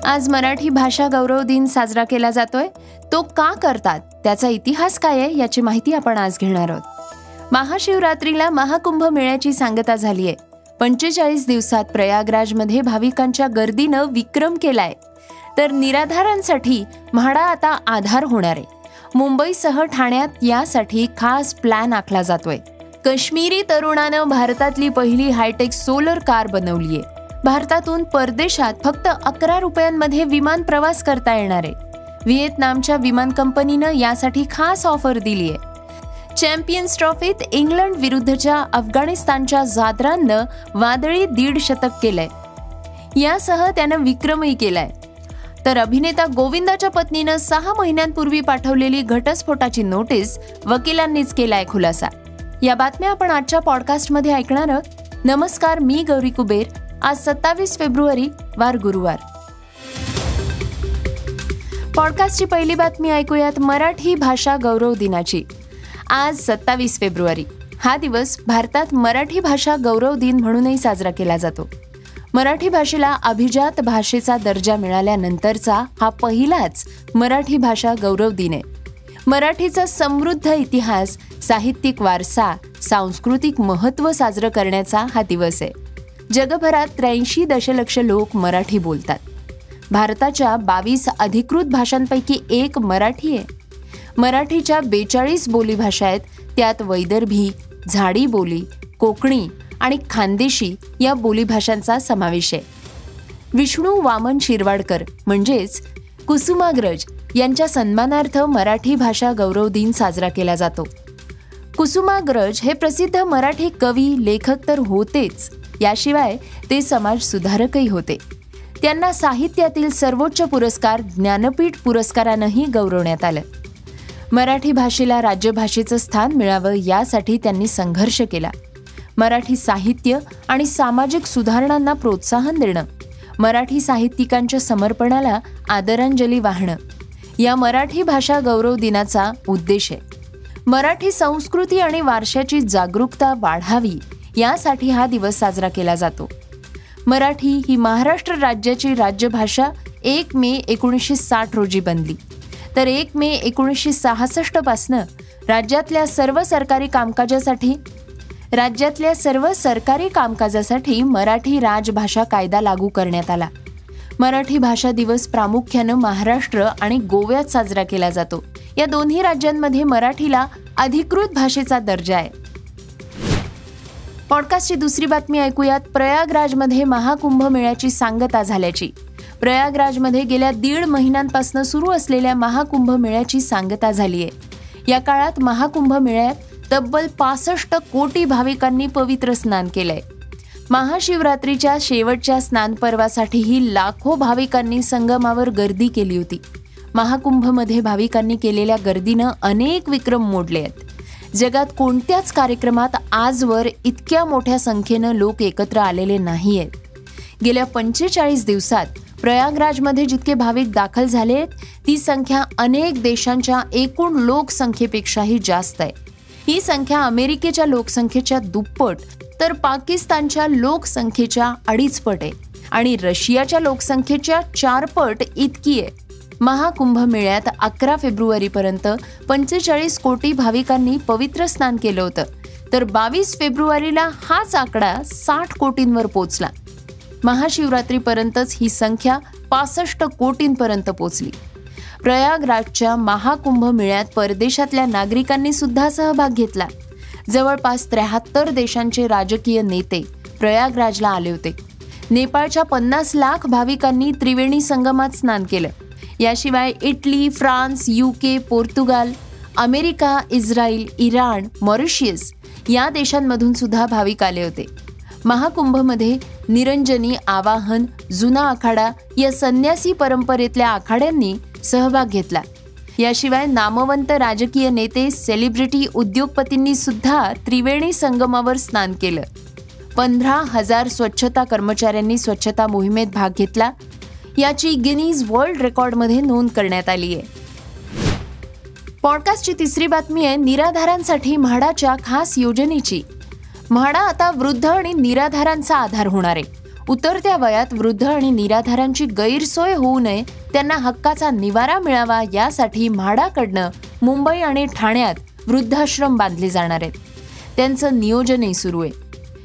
आज मराठी भाषा गौरव दिन साजरा केला जातोय. तो का करतात, त्याचा इतिहास काय आहे याची माहिती आपण आज घेणार आहोत. महाशिवरात्रीला महाकुंभ मेळ्याची सांगता झालीय. 45 दिवसात प्रयागराजमध्ये भाविकांच्या गर्दीनं विक्रम केलाय. तर निराधारांसाठी म्हाडा आता आधार होणार आहे. मुंबईसह ठाण्यात यासाठी खास प्लॅन आखला जातोय. काश्मीरी तरुणानं भारतातली पहिली हायटेक सोलर कार बनवलीय. भारतातून परदेशात फक्त 11 रुपयांमध्ये विमान प्रवास करता येणार आहे. व्हिएतनामच्या विमान कंपनीनं यासाठी खास ऑफर दिलीय. चॅम्पियन्स ट्रॉफीत इंग्लंड विरुद्धच्या अफगाणिस्तानच्या जादरानं वादळी 1.5 शतक केलंय. यासह त्यानं विक्रमही केलाय. तर अभिनेता गोविंदाच्या पत्नीनं 6 महिन्यांपूर्वी पाठवलेली घटस्फोटाची नोटीस वकिलांनीच केलाय खुलासा. या बातम्या आपण आजच्या पॉडकास्टमध्ये ऐकणार आहोत. नमस्कार, मी गौरी कुबेर. आज 27 फेब्रुवारी वार गुरुवार. पॉडकास्टची पहिली बातमी ऐकूयात मराठी भाषा गौरव दिनाची. आज 27 फेब्रुवारी हा दिवस भारतात मराठी भाषा गौरव दिन म्हणूनही साजरा केला जातो. मराठी भाषेला अभिजात भाषेचा दर्जा मिळाल्यानंतरचा हा पहिलाच मराठी भाषा गौरव दिन आहे. मराठीचा समृद्ध इतिहास, साहित्यिक वारसा, सांस्कृतिक महत्त्व साजरं करण्याचा हा दिवस आहे. जगभरात 83 दशलक्ष लोक मराठी बोलतात. भारताच्या 22 अधिकृत भाषांपैकी एक मराठी आहे. मराठीच्या 42 बोलीभाषा आहेत. त्यात वैदर्भी, झाडी बोली, कोकणी आणि खानदेशी या बोलीभाषांचा समावेश आहे. विष्णू वामन शिरवाडकर म्हणजेच कुसुमाग्रज यांच्या सन्मानार्थ मराठी भाषा गौरव दिन साजरा केला जातो. कुसुमाग्रज हे प्रसिद्ध मराठी कवी, लेखक तर होतेच, याशिवाय ते समाज सुधारकही होते. त्यांना साहित्यातील सर्वोच्च पुरस्कार ज्ञानपीठ पुरस्कारानंही गौरवण्यात आलं. मराठी भाषेला राज्यभाषेचं स्थान मिळावं यासाठी त्यांनी संघर्ष केला. मराठी साहित्य आणि सामाजिक सुधारणांना प्रोत्साहन देणं, मराठी साहित्यिकांच्या समर्पणाला आदरांजली वाहणं, या मराठी भाषा गौरव दिनाचा उद्देश आहे. मराठी संस्कृती आणि वारशाची जागरूकता वाढावी यासाठी हा दिवस साजरा केला जातो. मराठी ही महाराष्ट्र राज्याची राज्यभाषा 1 मे 1960 रोजी बनली. तर 1 मे 1966 पासनं राज्यातल्या सर्व सरकारी कामकाजासाठी मराठी राजभाषा कायदा लागू करण्यात आला. मराठी भाषा दिवस प्रामुख्यानं महाराष्ट्र आणि गोव्यात साजरा केला जातो. या दोन्ही राज्यांमध्ये मराठीला अधिकृत भाषेचा दर्जा आहे. पॉडकास्टची दुसरी बातमी ऐकूयात. प्रयागराजमध्ये महाकुंभ मेळ्याची सांगता झाल्याची. प्रयागराजमध्ये गेल्या 1.5 महिन्यांपासून सुरू असलेल्या महाकुंभ मेळ्याची सांगता झाली आहे. या काळात महाकुंभ मेळ्यात तब्बल 65 कोटी भाविकांनी पवित्र स्नान केलंय. महाशिवरात्रीच्या शेवटच्या स्नानपर्वासाठीही लाखो भाविकांनी संगमावर गर्दी केली होती. महाकुंभमध्ये भाविकांनी केलेल्या गर्दीनं अनेक विक्रम मोडले आहेत. जगात कोणत्याच कार्यक्रमात आजवर इतक्या मोठ्या संख्येनं लोक एकत्र आलेले नाही आहेत. गेल्या 45 दिवसात प्रयागराजमध्ये जितके भाविक दाखल झाले आहेत ती संख्या अनेक देशांच्या एकूण लोकसंख्येपेक्षाही जास्त आहे. ही संख्या अमेरिकेच्या लोकसंख्येच्या दुप्पट, तर पाकिस्तानच्या लोकसंख्येच्या 2.5 पट आहे आणि रशियाच्या लोकसंख्येच्या 4 पट इतकी आहे. महाकुंभ मेळ्यात 11 फेब्रुवारीपर्यंत 45 कोटी भाविकांनी पवित्र स्नान केलं होतं. तर 22 फेब्रुवारीला हाच आकडा 60 कोटींवर पोचला. महाशिवरात्रीपर्यंतच ही संख्या 65 कोटींपर्यंत पोचली. प्रयागराजच्या महाकुंभ मेळ्यात परदेशातल्या नागरिकांनी सुद्धा सहभाग घेतला. जवळपास 73 देशांचे राजकीय नेते प्रयागराजला आले होते. नेपाळच्या 50 लाख भाविकांनी त्रिवेणी संगमात स्नान केलं. याशिवाय Italy, France, UK, Portugal, America, Israel, Iran, Mauritius या देशांमधून सुद्धा भाविक आले होते. महाकुंभमध्ये निरंजनी, आवाहन, जुना आखाडा या संन्यासी परंपरेतल्या आखाड्यांनी सहभाग घेतला. याशिवाय नामवंत राजकीय नेते, सेलिब्रिटी, उद्योगपतींनी सुद्धा त्रिवेणी संगमावर स्नान केलं. 15,000 स्वच्छता कर्मचाऱ्यांनी स्वच्छता मोहिमेत भाग घेतला. याची गिनीज वर्ल्ड रेकॉर्डमध्ये नोंद करण्यात आली आहे. पॉडकास्टची तिसरी बातमी आहे निराधारांसाठी म्हाडाच्या खास योजनेची. म्हाडा आता वृद्ध आणि निराधारांचा आधार होणार आहे. उतरत्या वयात वृद्ध आणि निराधारांची गैरसोय होऊ नये, त्यांना हक्काचा निवारा मिळावा यासाठी म्हाडाकडनं मुंबई आणि ठाण्यात वृद्धाश्रम बांधले जाणार आहेत. त्यांचं नियोजनही सुरू आहे.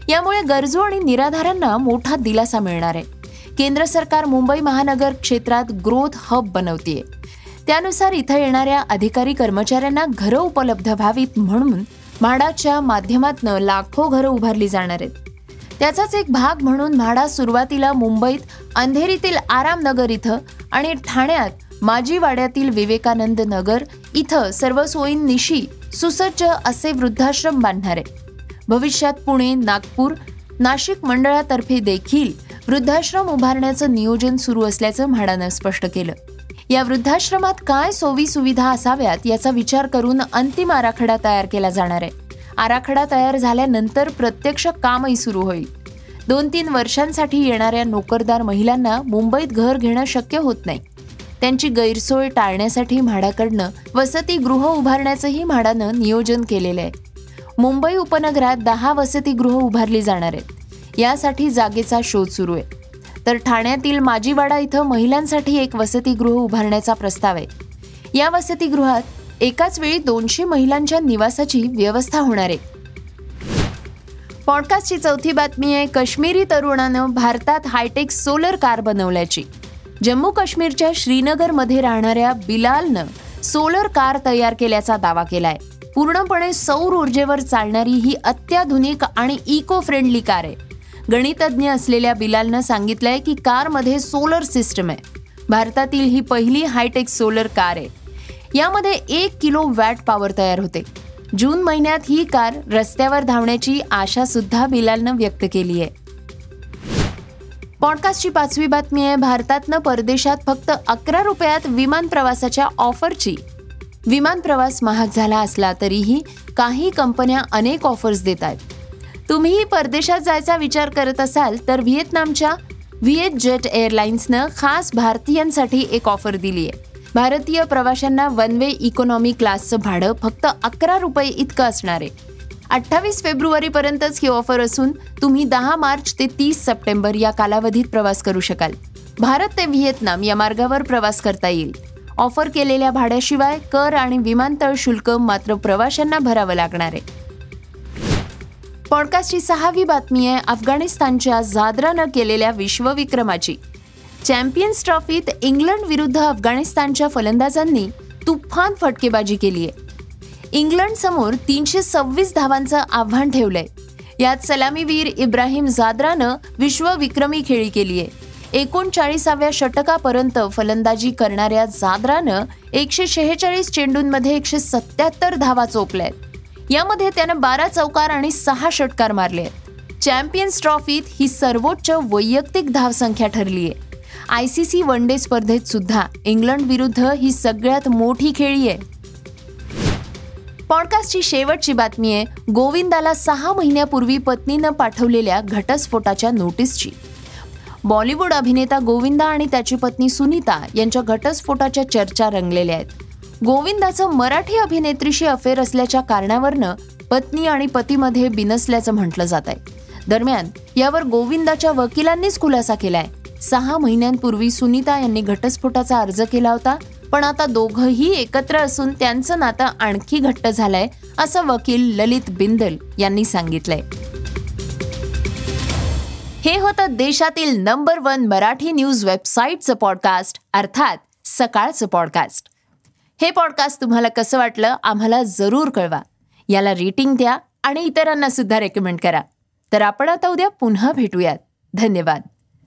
यामुळे गरजू आणि निराधारांना मोठा दिलासा मिळणार आहे. केंद्र सरकार मुंबई महानगर क्षेत्रात ग्रोथ हब बनवतेय. त्यानुसार इथं येणाऱ्या अधिकारी कर्मचाऱ्यांना घरं उपलब्ध व्हावीत म्हणून म्हाडाच्या माध्यमातून लाखो घरं उभारली जाणार आहेत. त्याचाच एक भाग म्हणून म्हाडा सुरुवातीला मुंबईत अंधेरीतील आरामनगर इथं आणि ठाण्यात माजीवाड्यातील विवेकानंद नगर इथं सर्व सोयींनिशी सुसज्ज असे वृद्धाश्रम बांधणार आहे. भविष्यात पुणे, नागपूर, नाशिक मंडळातर्फे देखील वृद्धाश्रम उभारण्याचं नियोजन सुरू असल्याचं म्हाडानं स्पष्ट केलं. या वृद्धाश्रमात काय सोयी सुविधा असाव्यात याचा विचार करून अंतिम आराखडा तयार केला जाणार आहे. आराखडा तयार झाल्यानंतर प्रत्यक्ष कामही सुरू होईल. 2-3 वर्षांसाठी येणाऱ्या नोकरदार महिलांना मुंबईत घर घेणं शक्य होत नाही. त्यांची गैरसोय टाळण्यासाठी म्हाडाकडनं वसतिगृह उभारण्याचंही म्हाडानं नियोजन केलेलं आहे. मुंबई उपनगरात 10 वसतिगृह उभारली जाणार आहेत. यासाठी जागेचा शोध सुरू आहे. तर ठाण्यातील माजीवाडा इथं महिलांसाठी एक वसतिगृह उभारण्याचा प्रस्ताव आहे. या वसतिगृहात एकाच वेळी 200 महिलांच्या निवासाची व्यवस्था होणार आहे. पॉडकास्टची चौथी बातमी आहे काश्मीरी तरुणानं भारतात हायटेक सोलर कार बनवल्याची. जम्मू काश्मीरच्या श्रीनगरमध्ये राहणाऱ्या बिलालनं सोलर कार तयार केल्याचा दावा केलाय. पूर्णपणे सौर ऊर्जेवर चालणारी ही अत्याधुनिक आणि इको फ्रेंडली कार आहे. गणितज्ञ असलेल्या बिलालनं सांगितलंय की कारमध्ये सोलर सिस्टम आहे. भारतातील ही पहिली हायटेक सोलर कार आहे. यामध्ये 1 किलोवॅट पॉवर तयार होते. जून महिन्यात ही कार रस्त्यावर धावण्याची आशा सुद्धा बिलालनं व्यक्त केली आहे. पॉडकास्टची 5वी बातमी आहे भारतातनं परदेशात फक्त 11 रुपयात विमान प्रवासाच्या ऑफरची. विमान प्रवास महाग झाला असला तरीही काही कंपन्या अनेक ऑफर्स देत आहेत. तुम्हीही परदेशात जायचा विचार करत असाल तर व्हिएतनामच्या व्हिएतजेट एअरलाइन्सनं खास भारतीयांसाठी एक ऑफर दिली आहे. भारतीय प्रवाशांना वन वे इकॉनॉमी क्लासचं भाडं फक्त 11 रुपये इतकं असणार आहे. 28 फेब्रुवारीपर्यंतच ही ऑफर असून तुम्ही 10 मार्च ते 30 सप्टेंबर या कालावधीत प्रवास करू शकाल. भारत ते व्हिएतनाम या मार्गावर प्रवास करता येईल. ऑफर केलेल्या भाड्याशिवाय कर आणि विमानतळ शुल्क मात्र प्रवाशांना भरावं लागणार आहे. पॉडकास्टची 6वी बातमी आहे अफगाणिस्तानच्या जादरानं केलेल्या विश्वविक्रमाची. चॅम्पियन्स ट्रॉफीत इंग्लंड विरुद्ध अफगाणिस्तानच्या फलंदाजांनी तुफान फटकेबाजी केली आहे. इंग्लंड समोर 326 धावांचं आव्हान ठेवलंय. यात सलामीवीर इब्राहिम जादरानं विश्वविक्रमी खेळी केली आहे. 39व्या षटकापर्यंत फलंदाजी करणाऱ्या जादरानं 146 चेंडूंमध्ये 177 धावा चोपल्यात. यामध्ये त्यानं 12 चौकार आणि 6 षटकार मारले आहेत. चॅम्पियन्स ट्रॉफीत ही सर्वोच्च वैयक्तिक धावसंख्या ठरली आहे. ICC वन डे स्पर्धेत सुद्धा इंग्लंड विरुद्ध ही सगळ्यात मोठी खेळी आहे. पॉडकास्टची शेवटची बातमी आहे गोविंदाला 6 महिन्यापूर्वी पत्नीनं पाठवलेल्या घटस्फोटाच्या नोटीसची. बॉलिवूड अभिनेता गोविंदा आणि त्याची पत्नी सुनीता यांच्या घटस्फोटाच्या चर्चा रंगलेल्या आहेत. गोविंदाचं मराठी अभिनेत्रीशी अफेअर असल्याच्या कारणावरनं पत्नी आणि पतीमध्ये बिनसल्याचं म्हटलं जात आहे. दरम्यान यावर गोविंदाच्या वकिलांनीच खुलासा केलाय. 6 महिन्यांपूर्वी सुनीता यांनी घटस्फोटाचा अर्ज केला होता, पण आता दोघंही एकत्र असून त्यांचं नातं आणखी घट्ट झालंय असं वकील ललित बिंदल यांनी सांगितलंय. हे होतं देशातील नंबर 1 मराठी न्यूज वेबसाईटचं पॉडकास्ट अर्थात सकाळचं पॉडकास्ट. हे पॉडकास्ट तुम्हाला कसं वाटलं आम्हाला जरूर कळवा. याला रेटिंग द्या आणि इतरांना सुद्धा रेकमेंड करा. तर आपण आता उद्या पुन्हा भेटूयात. धन्यवाद.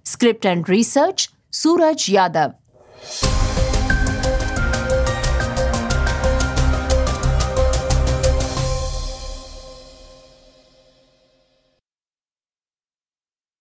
Script and research Suraj Yadav.